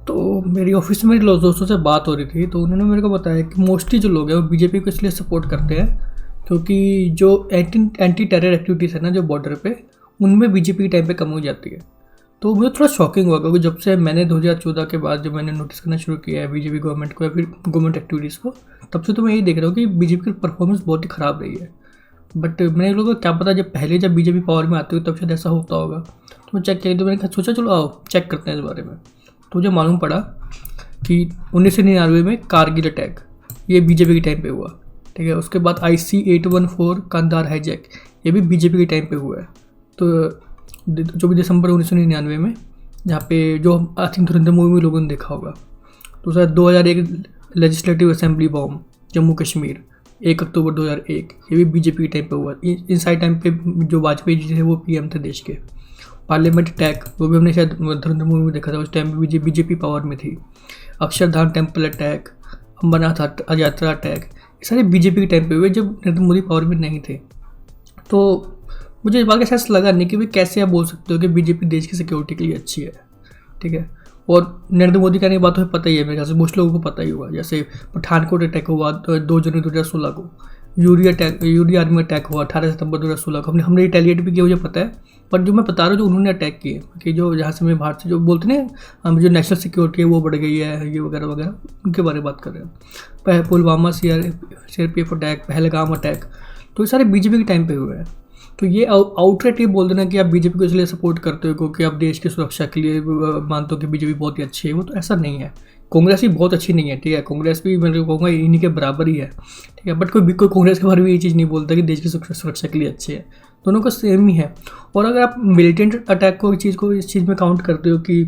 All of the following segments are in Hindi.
तो मेरी ऑफिस में मेरे दोस्तों से बात हो रही थी, तो उन्होंने मेरे को बताया कि मोस्टली जो लोग हैं वो बीजेपी को इसलिए सपोर्ट करते हैं क्योंकि जो एंटी टेरर एक्टिविटीज़ है ना जो बॉर्डर पे, उनमें बीजेपी के टाइम पे कम हो जाती है। तो मुझे थोड़ा शॉकिंग हुआ क्योंकि जब से मैंने 2014 के बाद जब मैंने नोटिस करना शुरू किया है बीजेपी गवर्नमेंट को या फिर गवर्नमेंट एक्टिविटीज़ को, तब से तो मैं यही देख रहा हूँ कि बीजेपी की परफॉर्मेंस बहुत ही ख़राब रही है। बट मैंने लोगों को क्या पता, जब बीजेपी पावर में आती हो तब शायद ऐसा होता होगा। तो मैं चेक किया, तो मैंने सोचा चलो आओ चेक करते हैं इस बारे में। तो मुझे मालूम पड़ा कि 1999 में कारगिल अटैक ये बीजेपी के टाइम पे हुआ, ठीक है। उसके बाद IC-814 कांधार हाईजैक ये भी बीजेपी के टाइम पे हुआ है। तो 24 दिसंबर 1999 में, जहाँ पे जो आई थिंक धुरंधर मूवी में लोगों ने देखा होगा। तो sir 2001 legislative assembly bomb Jammu Kashmir 1 अक्टूबर 2001 ये भी बीजेपी के टाइम पे हुआ। इन सारे टाइम पे जो वाजपेयी जी थे वो PM थे देश के। पार्लियामेंट अटैक वो भी हमने शायद धुरंधर मूवी में देखा था, उस टाइम पे बीजेपी पावर में थी। अक्षरधाम टेम्पल अटैक, अमरनाथ यात्रा अटैक, ये सारे बीजेपी के टाइम पे हुए जब नरेंद्र मोदी पावर में नहीं थे। तो मुझे इस बात का सेंस लगा नहीं कि भाई कैसे आप बोल सकते हो कि बीजेपी देश की सिक्योरिटी के लिए अच्छी है, ठीक है। और नरेंद्र मोदी का नहीं बात तो पता ही है, मेरे ख्याल से बहुत लोगों को पता ही हुआ। जैसे पठानकोट अटैक हुआ 2 जनवरी 2016 को, यूरी आर्मी अटैक हुआ 18 सितंबर 2016 को। हमने रिटेलिएट भी किया, मुझे पता है। पर जो मैं बता रहा हूँ जो उन्होंने अटैक किए, कि जो जहाँ से मैं भारत से जो बोलते हैं हम जो नेशनल सिक्योरिटी है वो बढ़ गई है, ये वगैरह वगैरह, उनके बारे में बात कर रहे हैं। Pulwama CRPF attack, Pahalgam attack, तो ये सारे बीजेपी के टाइम पे हुए हैं। तो ये आउटराइट ये बोल देना कि आप बीजेपी को इसलिए सपोर्ट करते हो क्योंकि आप देश की सुरक्षा के लिए मानते हो कि बीजेपी बहुत ही अच्छी है, वो तो ऐसा नहीं है। कांग्रेस भी बहुत अच्छी नहीं है, ठीक है। कांग्रेस भी मैं कहूँगा इन्हीं के बराबर ही है, ठीक है। बट कोई कांग्रेस के बारे में ये चीज़ नहीं बोलता कि देश की सुरक्षा के लिए अच्छी है। दोनों का सेम ही है। और अगर आप मिलिटेंट अटैक को इस चीज़ में काउंट करते हो कि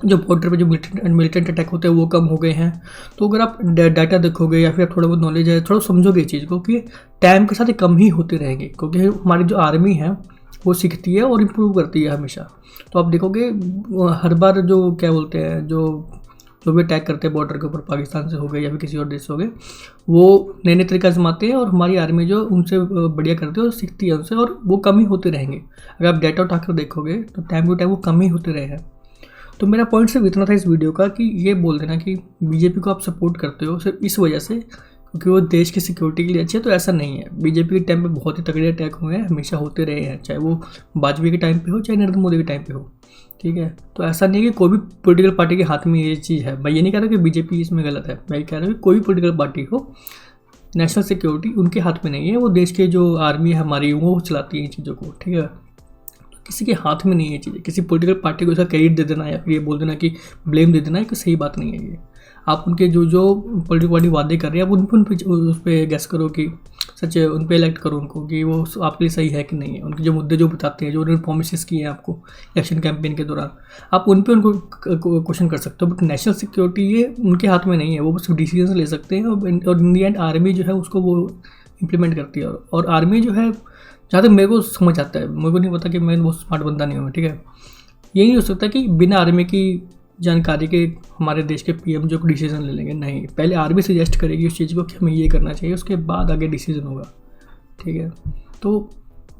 जो बॉर्डर पे जो मिलिटेंट अटैक होते हैं वो कम हो गए हैं, तो अगर आप डाटा देखोगे या फिर थोड़ा बहुत नॉलेज है, थोड़ा समझोगे इस चीज़ को कि टाइम के साथ ये कम ही होते रहेंगे, क्योंकि हमारी जो आर्मी है वो सीखती है और इम्प्रूव करती है हमेशा। तो आप देखोगे हर बार जो क्या बोलते हैं जो भी अटैक करते हैं बॉर्डर के ऊपर, पाकिस्तान से हो गए या फिर किसी और देश से हो गए, वो नए नए तरीके आजमाते हैं और हमारी आर्मी जो उनसे बढ़िया करती है और सीखती है उनसे, और वो कम ही होते रहेंगे। अगर आप डाटा उठाकर देखोगे तो टाइम टू टाइम वो कम ही होते रहे हैं। तो मेरा पॉइंट सिर्फ इतना था इस वीडियो का कि ये बोल देना कि बीजेपी को आप सपोर्ट करते हो सिर्फ इस वजह से क्योंकि वो देश की सिक्योरिटी के लिए अच्छी है, तो ऐसा नहीं है। बीजेपी के टाइम पे बहुत ही तगड़े अटैक हुए हैं, हमेशा होते रहे हैं, चाहे वो वाजपेयी के टाइम पे हो चाहे नरेंद्र मोदी के टाइम पे हो, ठीक है। तो ऐसा नहीं है कि कोई भी पॉलिटिकल पार्टी के हाथ में ये चीज़ है। मैं ये नहीं कह रहा कि बीजेपी इसमें गलत है, मैं कह रहा हूँ कि कोई भी पॉलिटिकल पार्टी हो, नेशनल सिक्योरिटी उनके हाथ में नहीं है। वो देश के जो आर्मी है हमारी वो चलाती है इन चीज़ों को, ठीक है। किसी के हाथ में नहीं है चीज़ें। किसी पॉलिटिकल पार्टी को इसका क्रेडिट दे देना या फिर ये बोल देना कि ब्लेम दे देना, कि सही बात नहीं है ये। आप उनके जो पॉलिटिकल पार्टी वादे कर रहे हैं आप उन पर गैस करो कि सच उन पर इलेक्ट करो उनको कि वो आपके लिए सही है कि नहीं है। उनके जो मुद्दे जो बताते हैं, जो उन्होंने प्रोमिस किए हैं आपको इलेक्शन कैंपेन के दौरान, आप उन पर उनको क्वेश्चन कर सकते हो। बट नेशनल सिक्योरिटी ये उनके हाथ में नहीं है, वो बस डिसीजन ले सकते हैं और इन दी एंड आर्मी जो है उसको वो इम्प्लीमेंट करती है। और आर्मी जो है, जहाँ तक मेरे को समझ आता है, मेरे को नहीं पता कि मैं बहुत स्मार्ट बंदा नहीं हूँ, ठीक है। ये नहीं हो सकता कि बिना आर्मी की जानकारी के हमारे देश के PM जो डिसीजन ले लेंगे, नहीं। पहले आर्मी सजेस्ट करेगी उस चीज़ को कि हमें ये करना चाहिए, उसके बाद आगे डिसीजन होगा, ठीक है। तो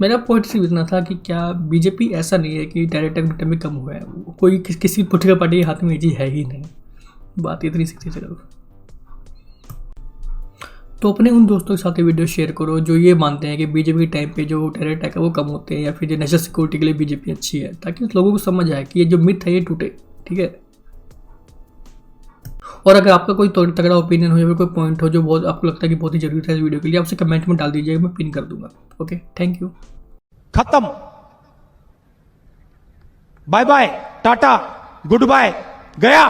मेरा पॉइंट सिर्फ इतना था कि क्या बीजेपी ऐसा नहीं है कि डायरेक्ट में कम हुआ है, कोई किसी पॉलिटिकल पार्टी के हाथ में ये चीज़ है ही नहीं। बात इतनी सीधी से करो। तो अपने उन दोस्तों के साथ ये वीडियो शेयर करो जो ये मानते हैं कि बीजेपी के टाइम पे जो टेरर अटैक है वो कम होते हैं या फिर जो नेशनल सिक्योरिटी के लिए बीजेपी अच्छी है, ताकि लोगों को समझ आए कि ये जो मिथ है ये टूटे, ठीक है। और अगर आपका कोई तगड़ा ओपिनियन हो या फिर कोई पॉइंट हो जो बहुत आपको लगता है कि बहुत ही जरूरी है इस वीडियो के लिए, आपसे कमेंट में डाल दीजिएगा, मैं पिन कर दूंगा। Okay, thank you. खत्म, bye bye, tata, goodbye, गया।